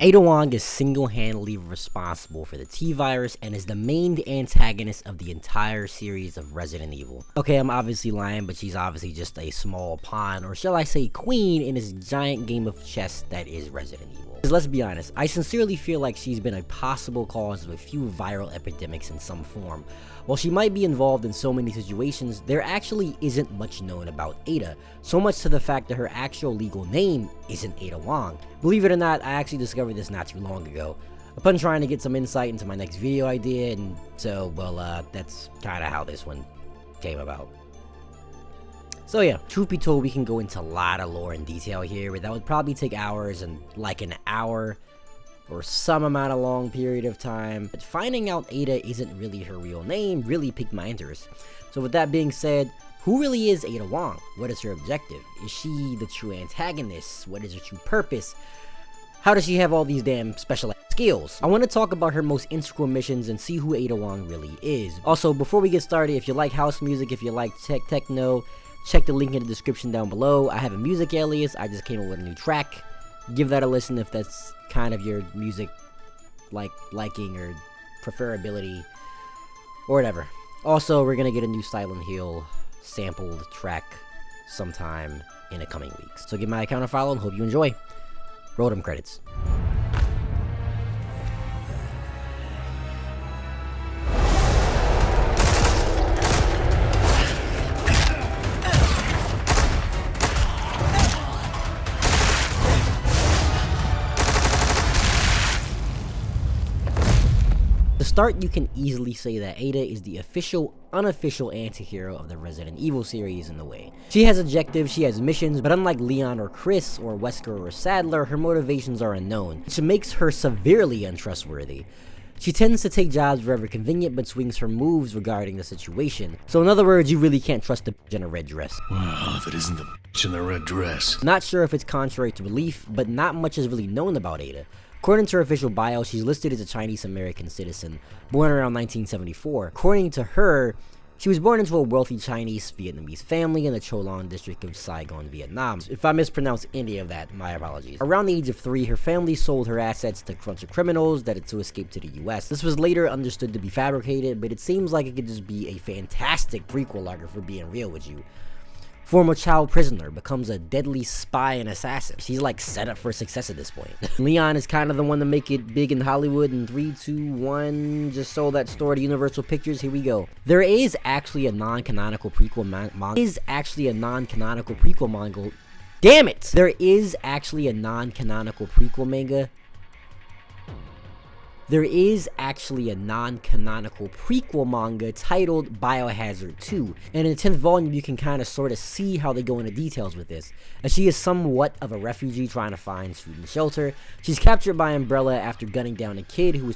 Ada Wong is single-handedly responsible for the T-Virus and is the main antagonist of the entire series of Resident Evil. Okay, I'm obviously lying, but she's obviously just a small pawn, or shall I say queen, in this giant game of chess that is Resident Evil. Because let's be honest, I sincerely feel like she's been a possible cause of a few viral epidemics in some form. While she might be involved in so many situations, there actually isn't much known about Ada, so much to the fact that her actual legal name isn't Ada Wong. Believe it or not, I actually discovered this not too long ago, upon trying to get some insight into my next video idea, and so, well, that's kinda how this one came about. So yeah, truth be told, we can go into a lot of lore and detail here, but that would probably take hours and like an hour or some amount of long period of time. But finding out Ada isn't really her real name really piqued my interest. So with that being said, who really is Ada Wong? What is her objective? Is she the true antagonist? What is her true purpose? How does she have all these damn special skills? I want to talk about her most integral missions and see who Ada Wong really is. Also, before we get started, if you like house music, if you like techno, check the link in the description down below. I have a music alias. I just came up with a new track. Give that a listen if that's kind of your music liking or preferability or whatever. Also, we're gonna get a new Silent Hill sampled track sometime in the coming weeks. So give my account a follow and hope you enjoy. Roll them credits. To start, you can easily say that Ada is the official, unofficial anti-hero of the Resident Evil series in a way. She has objectives, she has missions, but unlike Leon or Chris or Wesker or Sadler, her motivations are unknown, which makes her severely untrustworthy. She tends to take jobs wherever convenient, but swings her moves regarding the situation. So in other words, you really can't trust the bitch in a red dress. Well, if it isn't the bitch in the red dress. Not sure if it's contrary to belief, but not much is really known about Ada. According to her official bio, she's listed as a Chinese-American citizen, born around 1974. According to her, she was born into a wealthy Chinese-Vietnamese family in the Cholon district of Saigon, Vietnam. If I mispronounce any of that, my apologies. Around the age of 3, her family sold her assets to a bunch of criminals to escape to the US. This was later understood to be fabricated, but it seems like it could just be a fantastic prequel arc if we're being real with you. Former child prisoner becomes a deadly spy and assassin. She's like set up for success at this point. Leon is kind of the one to make it big in Hollywood in 3, 2, 1. Just sold that store to Universal Pictures. Here we go. There is actually a non-canonical prequel manga. Damn it! There is actually a non-canonical prequel manga. There is actually a non-canonical prequel manga titled Biohazard 2, and in the 10th volume you can kind of sort of see how they go into details with this. As she is somewhat of a refugee trying to find food and shelter, she's captured by Umbrella after gunning down a kid who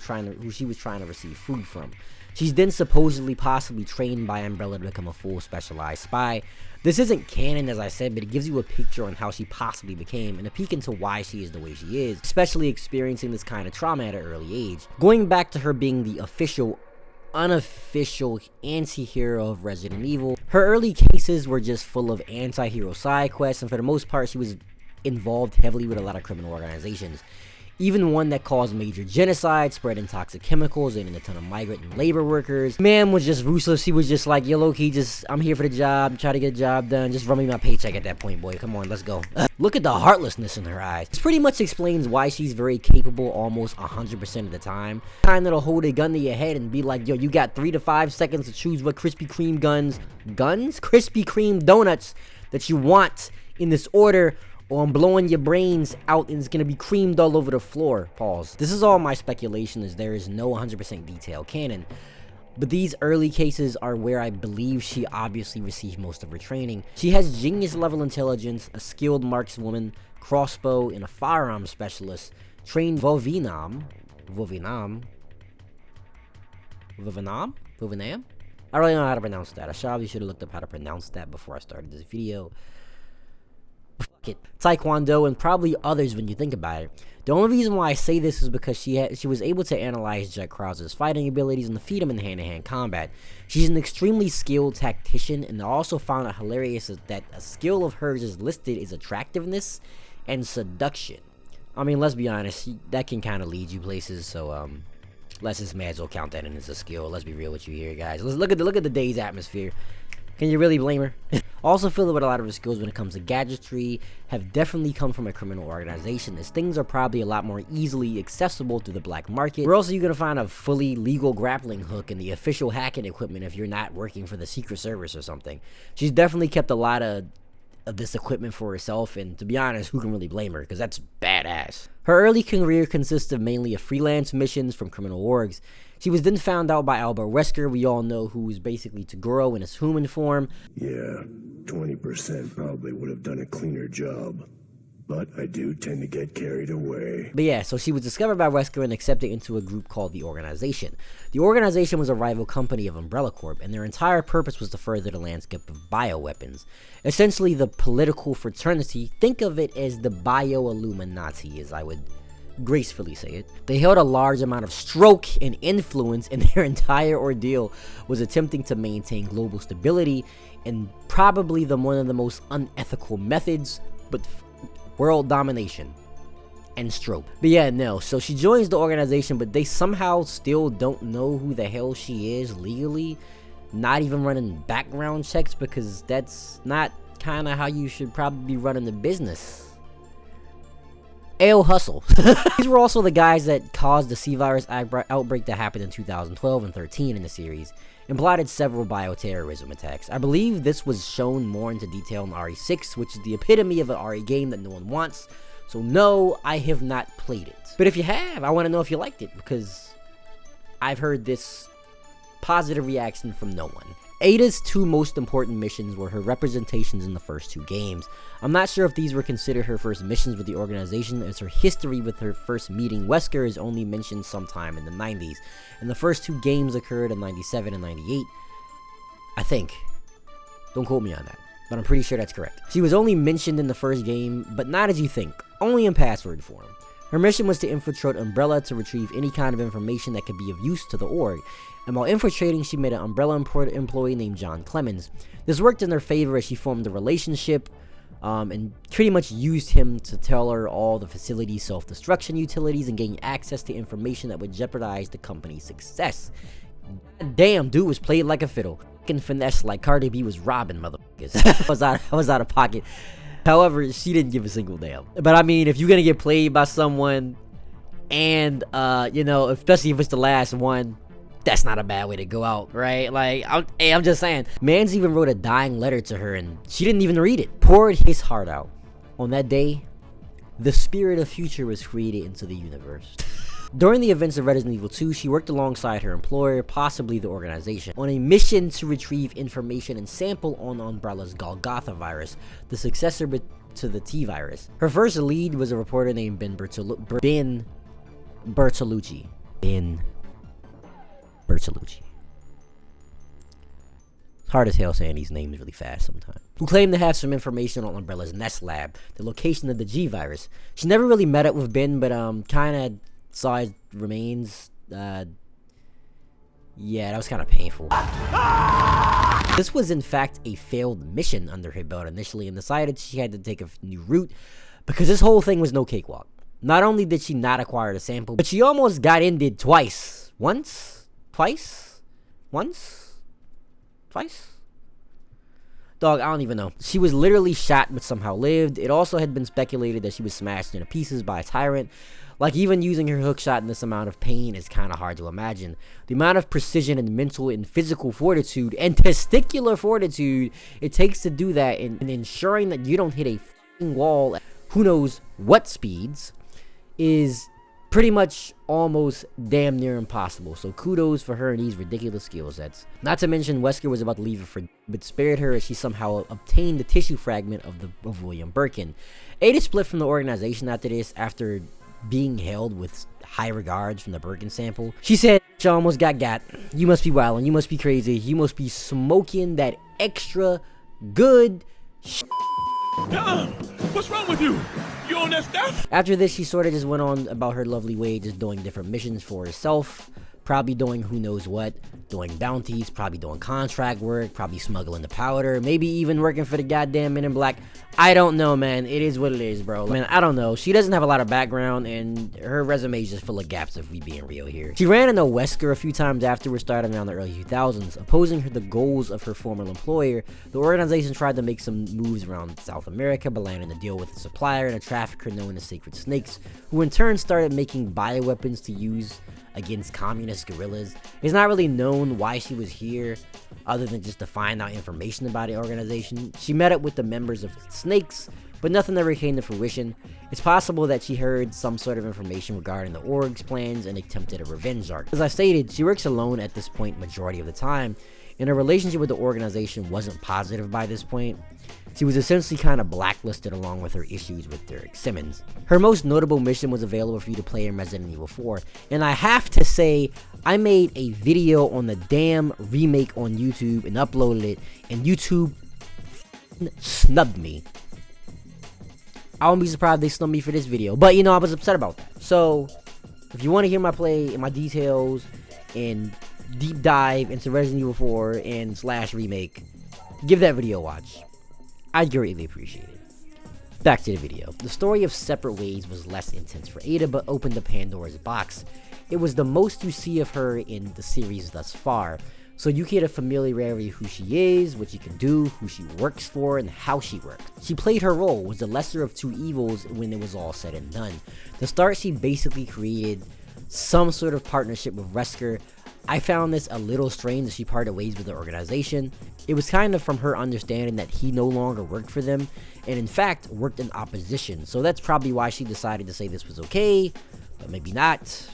she was trying to receive food from. She's then supposedly possibly trained by Umbrella to become a full specialized spy. This isn't canon, as I said, but it gives you a picture on how she possibly became and a peek into why she is the way she is, especially experiencing this kind of trauma at an early age. Going back to her being the official, unofficial anti-hero of Resident Evil, her early cases were just full of anti-hero side quests, and for the most part she was involved heavily with a lot of criminal organizations. Even one that caused major genocide, spreading toxic chemicals, aiding a ton of migrant and labor workers. Man was just ruthless. He was just like, yo, low-key, I'm here for the job, try to get a job done, just run me my paycheck at that point, boy. Come on, let's go. Look at the heartlessness in her eyes. This pretty much explains why she's very capable almost 100% of the time. Kind that'll hold a gun to your head and be like, yo, you got 3 to 5 seconds to choose what Krispy Kreme Krispy Kreme donuts that you want in this order, or I'm blowing your brains out and it's gonna be creamed all over the floor. Pause. This is all my speculation, as there is no 100% detailed canon. But these early cases are where I believe she obviously received most of her training. She has genius level intelligence, a skilled markswoman, crossbow, and a firearm specialist, trained Vovinam? I don't really know how to pronounce that. I probably should have looked up how to pronounce that before I started this video. Fuck it. Taekwondo and probably others when you think about it. The only reason why I say this is because she was able to analyze Jack Krause's fighting abilities and defeat him in hand-to-hand combat. She's an extremely skilled tactician, and I also found it hilarious that a skill of hers is listed as attractiveness and seduction. I mean, let's be honest, that can kind of lead you places, so, let's just may as well count that in as a skill. Let's be real with you here, guys. Let's look at the day's atmosphere. Can you really blame her? Also feel that a lot of her skills when it comes to gadgetry have definitely come from a criminal organization, as things are probably a lot more easily accessible through the black market. Where else are you going to find a fully legal grappling hook and the official hacking equipment if you're not working for the Secret Service or something? She's definitely kept a lot of this equipment for herself, and to be honest, who can really blame her, because that's badass. Her early career consisted mainly of freelance missions from criminal orgs. She was then found out by Albert Wesker, we all know, who is basically Tagoro in his human form. Yeah, 20% probably would have done a cleaner job. But I do tend to get carried away. But yeah, so she was discovered by Wesker and accepted into a group called the Organization. The Organization was a rival company of Umbrella Corp, and their entire purpose was to further the landscape of bioweapons. Essentially the political fraternity. Think of it as the bio-Illuminati, as I would gracefully say it. They held a large amount of stroke and influence, and their entire ordeal was attempting to maintain global stability and probably one of the most unethical methods, but world domination and stroke. But yeah, no, so she joins the Organization, but they somehow still don't know who the hell she is legally, not even running background checks, because that's not kind of how you should probably be running the business. Hustle. These were also the guys that caused the C-virus outbreak that happened in 2012 and 13 in the series, and plotted several bioterrorism attacks. I believe this was shown more into detail in RE6, which is the epitome of an RE game that no one wants. So no, I have not played it. But if you have, I want to know if you liked it, because I've heard this positive reaction from no one. Ada's two most important missions were her representations in the first two games. I'm not sure if these were considered her first missions with the Organization, as her history with her first meeting Wesker is only mentioned sometime in the 90s, and the first two games occurred in 97 and 98, I think. Don't quote me on that, but I'm pretty sure that's correct. She was only mentioned in the first game, but not as you think, only in password form. Her mission was to infiltrate Umbrella to retrieve any kind of information that could be of use to the org, and while infiltrating, she met an Umbrella employee named John Clemens. This worked in her favor as she formed a relationship, and pretty much used him to tell her all the facility's self-destruction utilities and gain access to information that would jeopardize the company's success. God damn, dude was played like a fiddle. Fucking finesse like Cardi B was robbing motherfuckers. I was out of pocket. However, she didn't give a single damn. But I mean, if you're gonna get played by someone, and you know, especially if it's the last one, that's not a bad way to go out, right? Like, I'm just saying. Mans even wrote a dying letter to her, and she didn't even read it. Poured his heart out. On that day, the spirit of future was created into the universe. During the events of Resident Evil 2, she worked alongside her employer, possibly the Organization, on a mission to retrieve information and sample on Umbrella's Golgotha virus, the successor to the T-virus. Her first lead was a reporter named Ben Bertolucci. It's hard as hell saying these names really fast sometimes. Who claimed to have some information on Umbrella's Nest Lab, the location of the G-virus. She never really met up with Ben, but kinda saw his remains. Yeah, that was kind of painful. This was in fact a failed mission under her belt initially, and decided she had to take a new route, because this whole thing was no cakewalk. Not only did she not acquire the sample, but she almost got ended twice. Once? Twice? Once? Twice? Dog, I don't even know. She was literally shot but somehow lived. It also had been speculated that she was smashed into pieces by a tyrant. Like, even using her hookshot in this amount of pain is kind of hard to imagine. The amount of precision and mental and physical fortitude and testicular fortitude it takes to do that, and ensuring that you don't hit a f***ing wall at who knows what speeds, is pretty much almost damn near impossible. So kudos for her and these ridiculous skill sets. Not to mention, Wesker was about to leave her for, but spared her as she somehow obtained the tissue fragment of William Birkin. Ada split from the Organization after this, after being held with high regards from the Birkin sample. She said, "You almost got. You must be wildin'. You must be crazy. You must be smoking that extra good shit." What's wrong with you? You on that stuff? After this, she sort of just went on about her lovely way, just doing different missions for herself, probably doing who knows what, doing bounties, probably doing contract work, probably smuggling the powder, maybe even working for the goddamn Men in Black. I don't know, man. It is what it is, bro. Man, I don't know. She doesn't have a lot of background, and her resume is just full of gaps, if we being real here. She ran into Wesker a few times afterwards, starting around the early 2000s, opposing the goals of her former employer. The organization tried to make some moves around South America, but landed a deal with a supplier and a trafficker known as Sacred Snakes, who in turn started making bioweapons to use against communist guerrillas. It's not really known why she was here, other than just to find out information about the organization. She met up with the members of Snakes, but nothing ever came to fruition. It's possible that she heard some sort of information regarding the org's plans and attempted a revenge arc. As I stated, she works alone at this point majority of the time, and her relationship with the organization wasn't positive by this point. She was essentially kind of blacklisted along with her issues with Derek Simmons. Her most notable mission was available for you to play in Resident Evil 4, and I have to say, I made a video on the damn remake on YouTube and uploaded it, and YouTube snubbed me. I won't be surprised if they snubbed me for this video, but you know, I was upset about that. So, if you want to hear my play and my details and deep dive into Resident Evil 4 and / remake, give that video a watch. I'd greatly appreciate it. Back to the video. The story of Separate Ways was less intense for Ada, but opened the Pandora's box. It was the most you see of her in the series thus far, so you get a familiarity of who she is, what she can do, who she works for, and how she works. She played her role, was the lesser of two evils when it was all said and done. To start, she basically created some sort of partnership with Wesker. I found this a little strange that she parted ways with the organization. It was kind of from her understanding that he no longer worked for them, and in fact worked in opposition, so that's probably why she decided to say this was okay, but maybe not.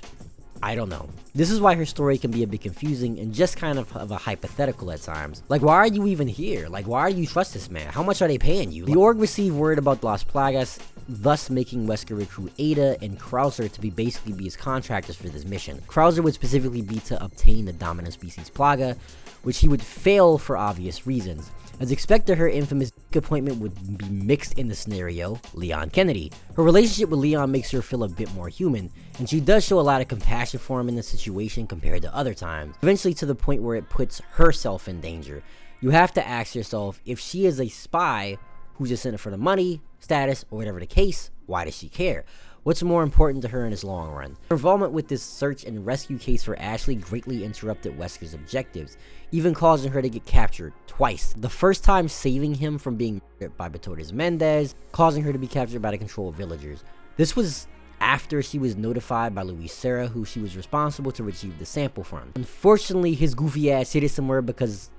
I don't know. This is why her story can be a bit confusing and just kind of a hypothetical at times. Like, why are you even here? Like, why do you trust this man? How much are they paying you? The org received word about Las Plagas, thus making Wesker recruit Ada and Krauser to basically be his contractors for this mission. Krauser would specifically be to obtain the dominant species Plaga, which he would fail for obvious reasons. As expected, her infamous appointment would be mixed in the scenario, Leon Kennedy. Her relationship with Leon makes her feel a bit more human, and she does show a lot of compassion for him in this situation compared to other times, eventually to the point where it puts herself in danger. You have to ask yourself, if she is a spy who's just in it for the money, status, or whatever the case, why does she care? What's more important to her in this long run? Her involvement with this search and rescue case for Ashley greatly interrupted Wesker's objectives, even causing her to get captured twice. The first time saving him from being murdered by Bertodes Mendez, causing her to be captured by the controlled villagers. This was after she was notified by Luis Serra, who she was responsible to retrieve the sample from. Unfortunately, his goofy ass hit it somewhere, because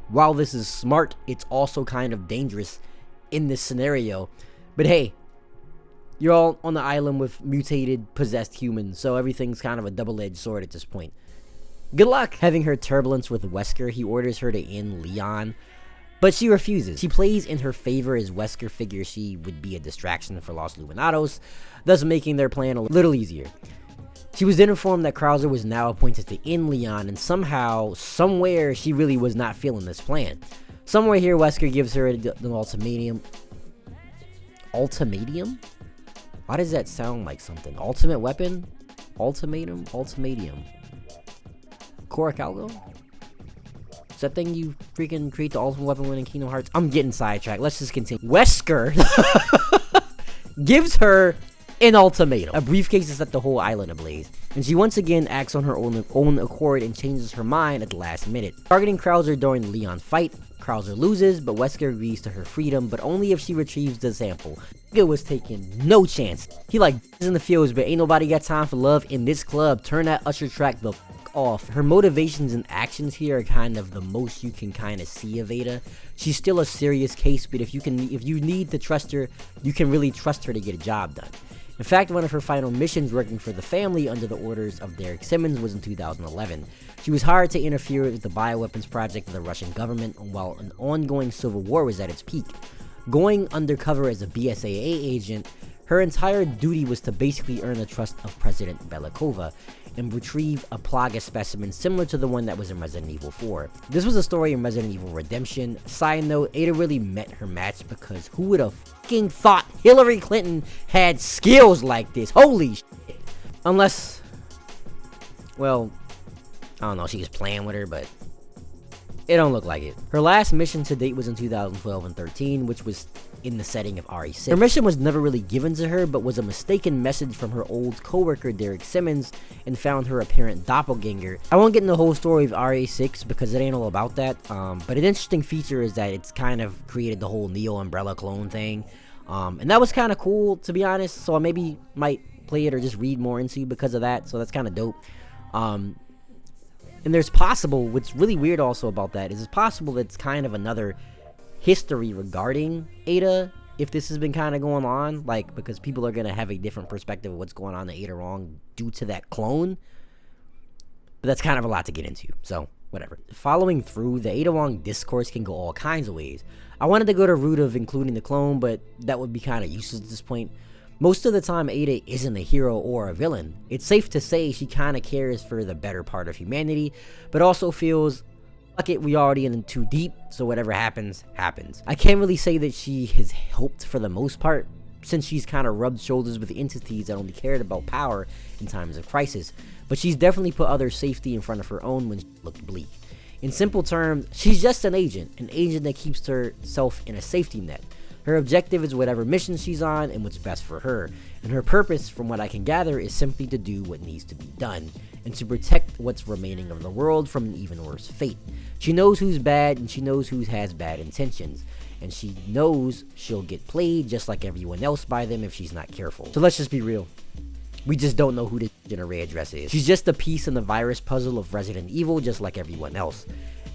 while this is smart, it's also kind of dangerous in this scenario. But hey, you're all on the island with mutated, possessed humans, so everything's kind of a double-edged sword at this point. Good luck! Having her turbulence with Wesker, he orders her to end Leon, but she refuses. She plays in her favor as Wesker figures she would be a distraction for Los Luminados, thus making their plan a little easier. She was then informed that Krauser was now appointed to end Leon, and somehow, somewhere, she really was not feeling this plan. Somewhere here, Wesker gives her an ultimatum. Ultimatum? Why does that sound like something? Ultimate weapon? Ultimatum? Ultimatum. Coracalgo? Is that thing you freaking create the ultimate weapon when in Kingdom Hearts? I'm getting sidetracked. Let's just continue. Wesker gives her an ultimatum. A briefcase to set the whole island ablaze, and she once again acts on her own accord and changes her mind at the last minute. Targeting Krauser during the Leon fight, Krauser loses, but Wesker agrees to her freedom, but only if she retrieves the sample. It was taking no chance. He like in the fields, but ain't nobody got time for love in this club. Turn that usher track the off. Her motivations and actions here are kind of the most you can kind of see of Ada. She's still a serious case, but if you need to trust her, you can really trust her to get a job done. In fact, one of her final missions working for the family under the orders of Derek Simmons was in 2011. She was hired to interfere with the bioweapons project of the Russian government while an ongoing civil war was at its peak. Going undercover as a BSAA agent, her entire duty was to basically earn the trust of President Belikova and retrieve a Plaga specimen similar to the one that was in Resident Evil 4. This was a story in Resident Evil Redemption. Side note, Ada really met her match, because who would have fucking thought Hillary Clinton had skills like this? Holy shit. Unless, well, I don't know, she was playing with her, but it don't look like it. Her last mission to date was in 2012 and 13, which was in the setting of RE6. Her mission was never really given to her, but was a mistaken message from her old co-worker Derek Simmons, and found her apparent doppelganger. I won't get into the whole story of RE6 because it ain't all about that, but an interesting feature is that it's kind of created the whole Neo Umbrella clone thing, and that was kind of cool, to be honest, so I maybe might play it or just read more into because of that, so that's kind of dope. And there's possible, what's really weird also about that is it's possible that it's kind of another history regarding Ada, if this has been kind of going on, like, because people are going to have a different perspective of what's going on in Ada Wrong due to that clone. But that's kind of a lot to get into, so whatever. Following through, the Ada Wrong discourse can go all kinds of ways. I wanted to go to root of including the clone, but that would be kind of useless at this point. Most of the time, Ada isn't a hero or a villain. It's safe to say she kind of cares for the better part of humanity, but also feels, fuck it, we already in too deep, so whatever happens, happens. I can't really say that she has helped for the most part, since she's kind of rubbed shoulders with entities that only cared about power in times of crisis, but she's definitely put others' safety in front of her own when she looked bleak. In simple terms, she's just an agent that keeps herself in a safety net. Her objective is whatever mission she's on and what's best for her, and her purpose, from what I can gather, is simply to do what needs to be done, and to protect what's remaining of the world from an even worse fate. She knows who's bad, and she knows who has bad intentions, and she knows she'll get played just like everyone else by them if she's not careful. So let's just be real. We just don't know who the in her red dress is. She's just a piece in the virus puzzle of Resident Evil just like everyone else.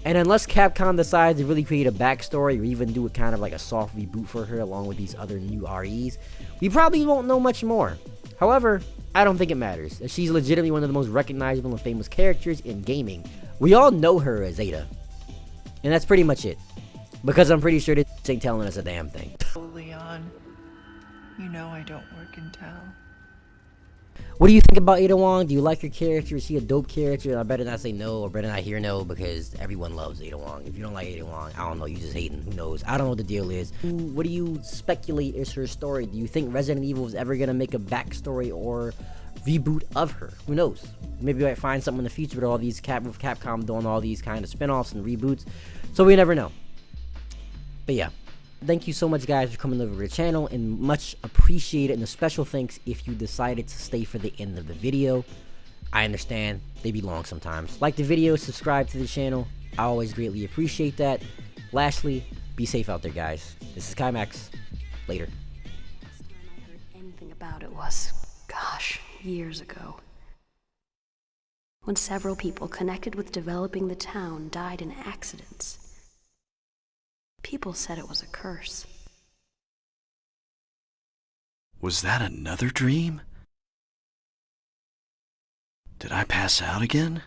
And unless Capcom decides to really create a backstory or even do a kind of like a soft reboot for her along with these other new REs, we probably won't know much more. However, I don't think it matters, as she's legitimately one of the most recognizable and famous characters in gaming. We all know her as Ada. And that's pretty much it. Because I'm pretty sure this ain't telling us a damn thing. Leon, you know I don't work in town. What do you think about Ada Wong? Do you like her character? Is she a dope character? I better not say no, or better not hear no, because everyone loves Ada Wong. If you don't like Ada Wong, I don't know, you just hating. Who knows? I don't know what the deal is. What do you speculate is her story? Do you think Resident Evil is ever gonna make a backstory or reboot of her? Who knows? Maybe we might find something in the future with all these with Capcom doing all these kind of spin-offs and reboots. So we never know. But yeah. Thank you so much, guys, for coming over to the channel, and much appreciated, and a special thanks if you decided to stay for the end of the video. I understand, they be long sometimes. Like the video, subscribe to the channel. I always greatly appreciate that. Lastly, be safe out there, guys. This is Kymax. Later. Last time I heard anything about it was, gosh, years ago. When several people connected with developing the town died in accidents. People said it was a curse. Was that another dream? Did I pass out again?